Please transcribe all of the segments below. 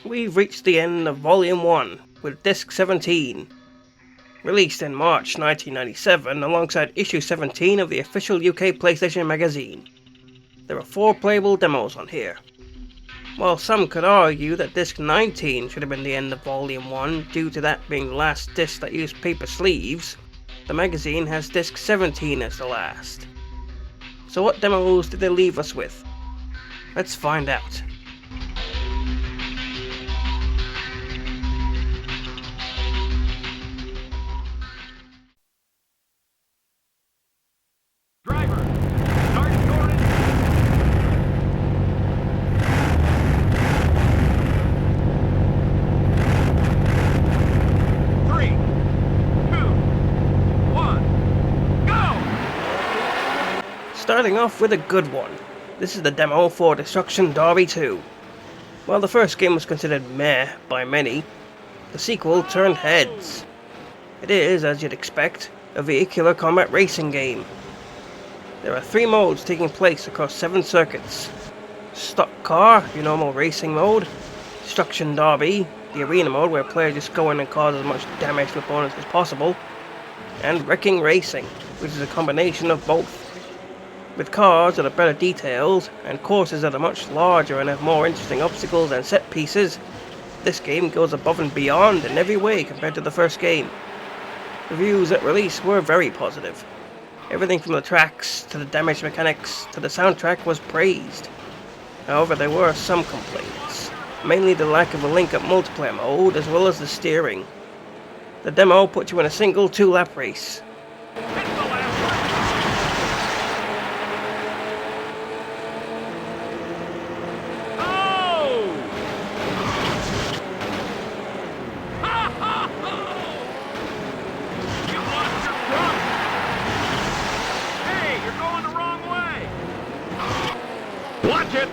we've reached the end of Volume 1 with Disc 17. Released in March 1997 alongside Issue 17 of the official UK PlayStation magazine. There are 4 playable demos on here. While some could argue that Disc 19 should have been the end of Volume 1 due to that being the last disc that used paper sleeves, the magazine has Disc 17 as the last. So what demos did they leave us with? Let's find out. Driver, start your engine. 3, 2, 1, go! Starting off with a good one. This is the demo for Destruction Derby 2. While the first game was considered meh by many, the sequel turned heads. It is, as you'd expect, a vehicular combat racing game. There are 3 modes taking place across 7 circuits. Stock Car, your normal racing mode, Destruction Derby, the arena mode where players just go in and cause as much damage to opponents as possible, and Wrecking Racing, which is a combination of both. With cars that are better detailed, and courses that are much larger and have more interesting obstacles and set pieces, this game goes above and beyond in every way compared to the first game. Reviews at release were very positive. Everything from the tracks, to the damage mechanics, to the soundtrack was praised. However, there were some complaints, mainly the lack of a link-up multiplayer mode as well as the steering. The demo puts you in a single 2-lap race. Watch it!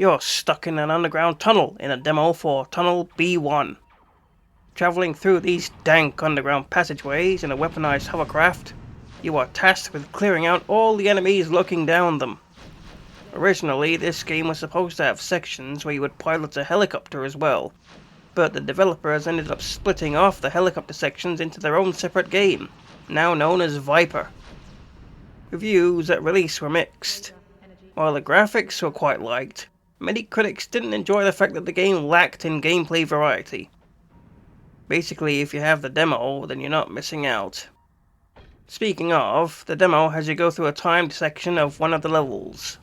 You're stuck in an underground tunnel in a demo for Tunnel B1. Travelling through these dank underground passageways in a weaponized hovercraft, you are tasked with clearing out all the enemies lurking down them. Originally, this game was supposed to have sections where you would pilot a helicopter as well, but the developers ended up splitting off the helicopter sections into their own separate game, now known as Viper. Reviews at release were mixed. While the graphics were quite liked, many critics didn't enjoy the fact that the game lacked in gameplay variety. Basically, if you have the demo, then you're not missing out. Speaking of, the demo has you go through a timed section of one of the levels.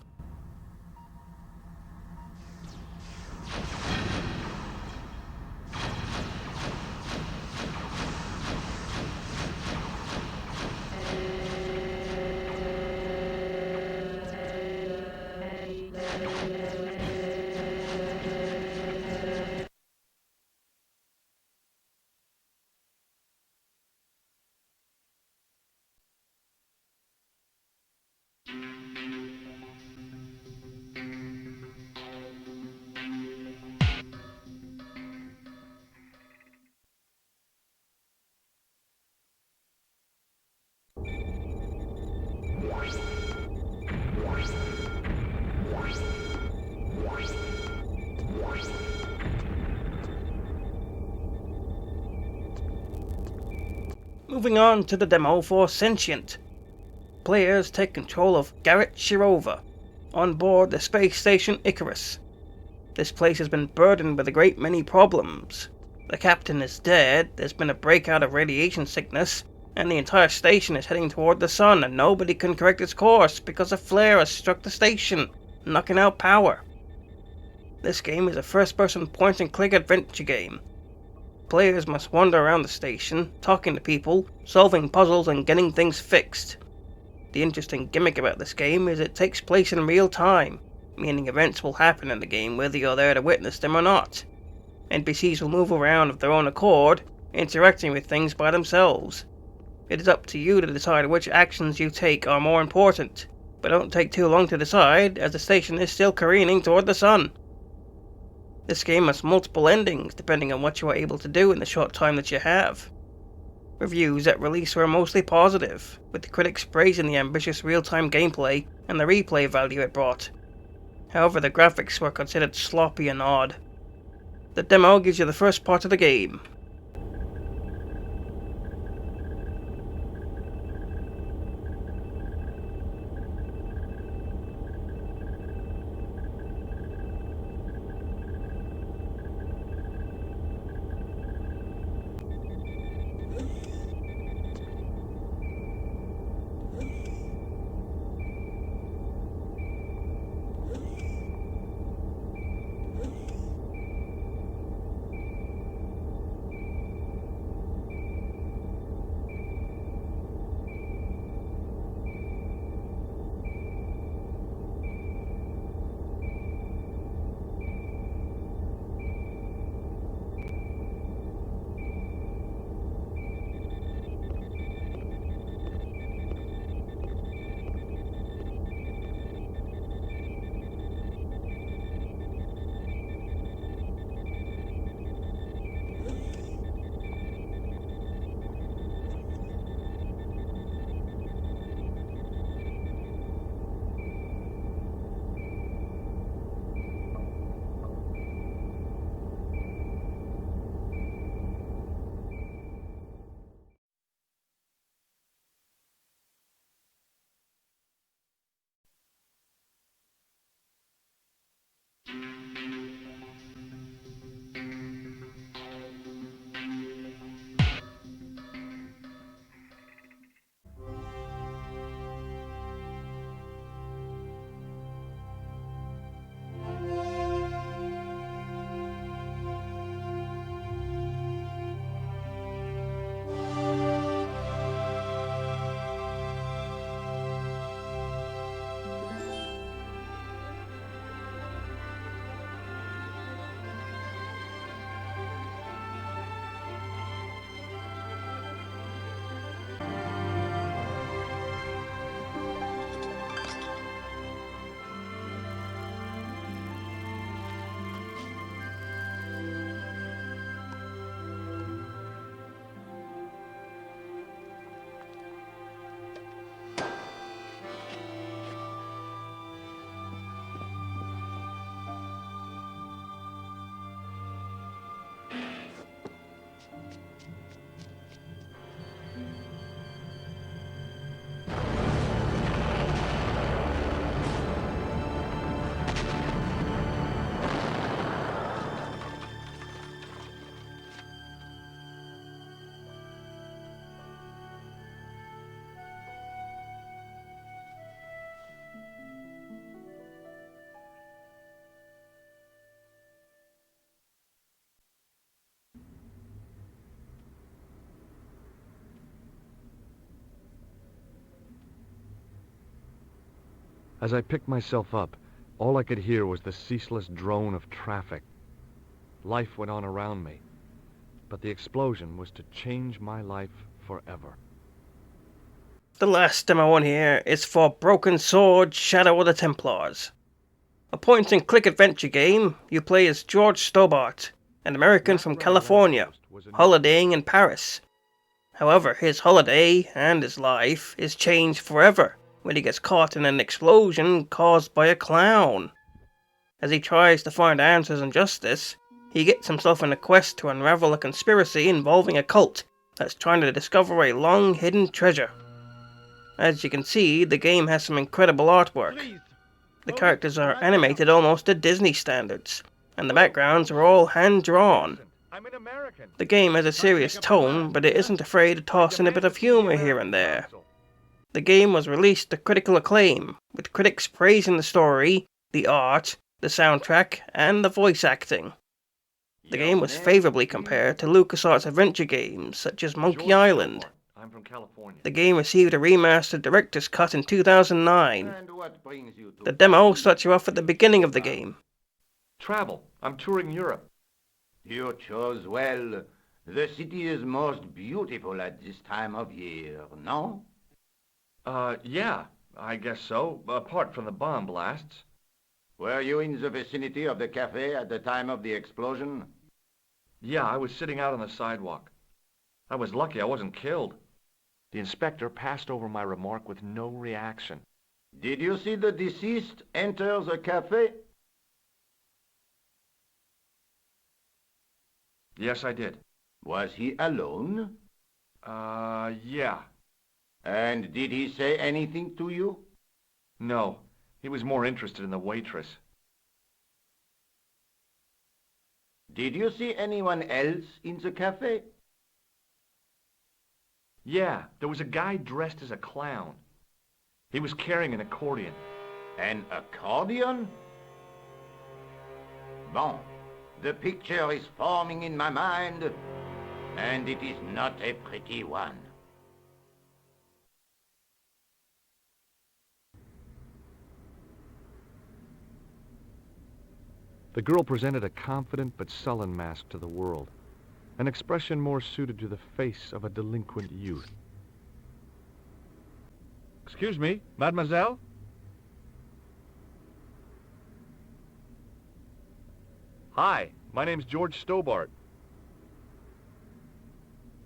Moving on to the demo for Sentient. Players take control of Garrett Shirova on board the space station Icarus. This place has been burdened with a great many problems. The captain is dead, there's been a breakout of radiation sickness, and the entire station is heading toward the sun and nobody can correct its course because a flare has struck the station, knocking out power. This game is a first-person point-and-click adventure game. Players must wander around the station, talking to people, solving puzzles and getting things fixed. The interesting gimmick about this game is it takes place in real time, meaning events will happen in the game whether you're there to witness them or not. NPCs will move around of their own accord, interacting with things by themselves. It is up to you to decide which actions you take are more important, but don't take too long to decide as the station is still careening toward the sun. This game has multiple endings depending on what you are able to do in the short time that you have. Reviews at release were mostly positive, with the critics praising the ambitious real-time gameplay and the replay value it brought. However, the graphics were considered sloppy and odd. The demo gives you the first part of the game. As I picked myself up, all I could hear was the ceaseless drone of traffic. Life went on around me, but the explosion was to change my life forever. The last demo on here is for Broken Sword: Shadow of the Templars. A point-and-click adventure game, you play as George Stobart, an American from California, holidaying in Paris. However, his holiday and his life is changed forever when he gets caught in an explosion caused by a clown. As he tries to find answers and justice, he gets himself in a quest to unravel a conspiracy involving a cult that's trying to discover a long hidden treasure. As you can see, the game has some incredible artwork. The characters are animated almost to Disney standards, and the backgrounds are all hand-drawn. I'm an American. The game has a serious tone, but it isn't afraid to toss in a bit of humour here and there. The game was released to critical acclaim, with critics praising the story, the art, the soundtrack, and the voice acting. The game was favourably compared to LucasArts adventure games such as Monkey Island. I'm from California. The game received a remastered director's cut in 2009. And what brings you to The demo starts you off at the beginning of the game. Travel. I'm touring Europe. You chose well. The city is most beautiful at this time of year, no? Yeah, I guess so, apart from the bomb blasts. Were you in the vicinity of the cafe at the time of the explosion? Yeah, I was sitting out on the sidewalk. I was lucky I wasn't killed. The inspector passed over my remark with no reaction. Did you see the deceased enter the cafe? Yes, I did. Was he alone? Yeah. And did he say anything to you? No, he was more interested in the waitress. Did you see anyone else in the cafe? Yeah, there was a guy dressed as a clown. He was carrying an accordion. An accordion? Bon, the picture is forming in my mind, and it is not a pretty one. The girl presented a confident but sullen mask to the world, an expression more suited to the face of a delinquent youth. Excuse me, mademoiselle? Hi, my name's George Stobart.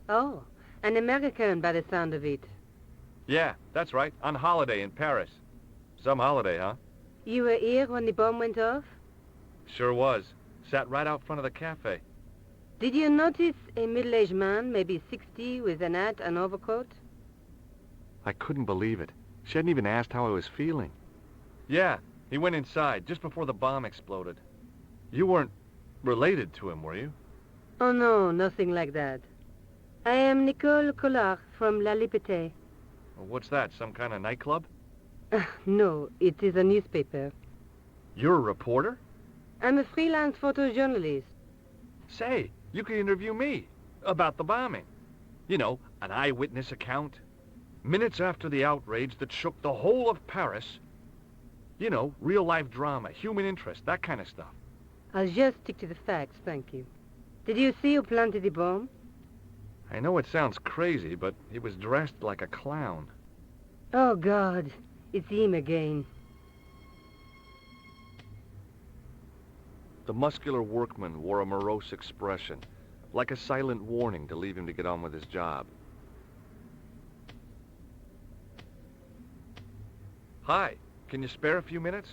Oh, an American by the sound of it. Yeah, that's right, on holiday in Paris. Some holiday, huh? You were here when the bomb went off? Sure was. Sat right out front of the cafe. Did you notice a middle-aged man, maybe 60, with an hat and overcoat? I couldn't believe it. She hadn't even asked how I was feeling. Yeah, he went inside just before the bomb exploded. You weren't related to him, were you? Oh, no, nothing like that. I am Nicole Collard from La Liberté. Well, what's that, some kind of nightclub? No, it is a newspaper. You're a reporter? I'm a freelance photojournalist. Say, you could interview me about the bombing. You know, an eyewitness account. Minutes after the outrage that shook the whole of Paris. You know, real-life drama, human interest, that kind of stuff. I'll just stick to the facts, thank you. Did you see who planted the bomb? I know it sounds crazy, but he was dressed like a clown. Oh, God, it's him again. The muscular workman wore a morose expression, like a silent warning to leave him to get on with his job. Hi, can you spare a few minutes?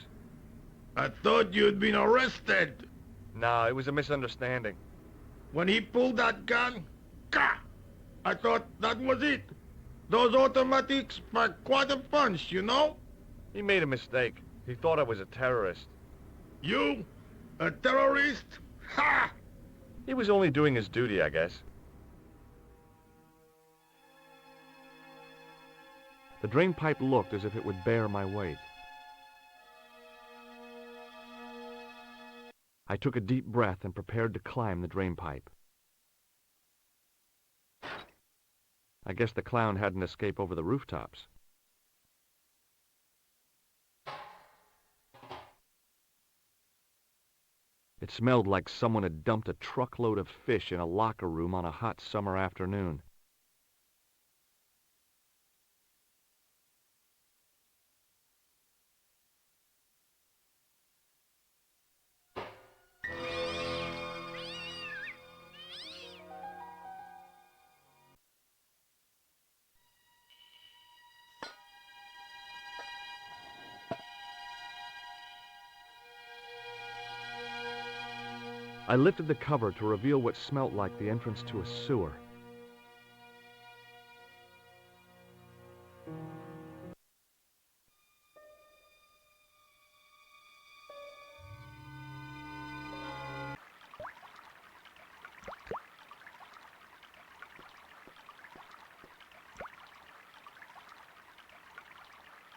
I thought you'd been arrested. No, it was a misunderstanding. When he pulled that gun, Ka! I thought that was it. Those automatics pack quite a punch, you know? He made a mistake. He thought I was a terrorist. You? A terrorist? Ha! He was only doing his duty, I guess. The drain pipe looked as if it would bear my weight. I took a deep breath and prepared to climb the drain pipe. I guess the clown had an escape over the rooftops. It smelled like someone had dumped a truckload of fish in a locker room on a hot summer afternoon. I lifted the cover to reveal what smelt like the entrance to a sewer.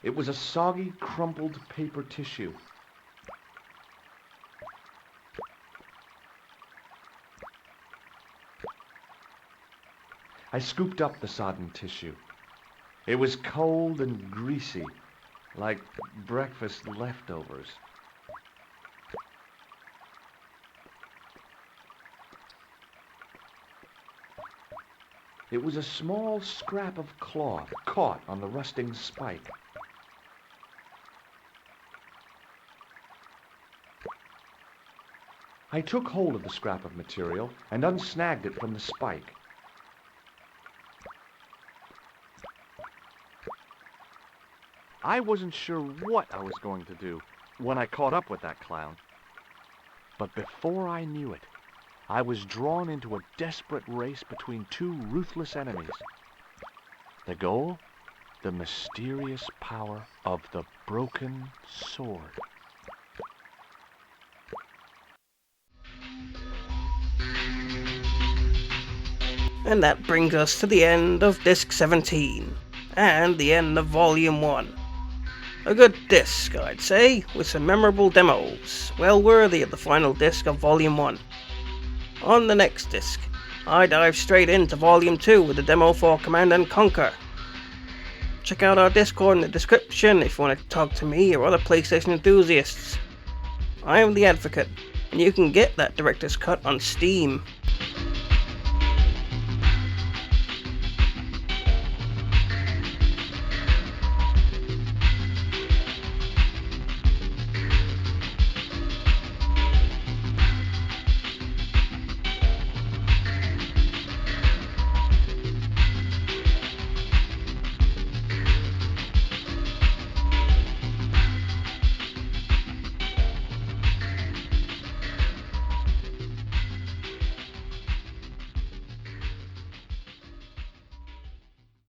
It was a soggy, crumpled paper tissue. I scooped up the sodden tissue. It was cold and greasy, like breakfast leftovers. It was a small scrap of cloth caught on the rusting spike. I took hold of the scrap of material and unsnagged it from the spike. I wasn't sure what I was going to do when I caught up with that clown. But before I knew it, I was drawn into a desperate race between two ruthless enemies. The goal? The mysterious power of the broken sword. And that brings us to the end of Disc 17, and the end of Volume 1. A good disc, I'd say, with some memorable demos, well worthy of the final disc of Volume 1. On the next disc, I dive straight into Volume 2 with the demo for Command & Conquer. Check out our Discord in the description if you want to talk to me or other PlayStation enthusiasts. I am the Advocate, and you can get that director's cut on Steam.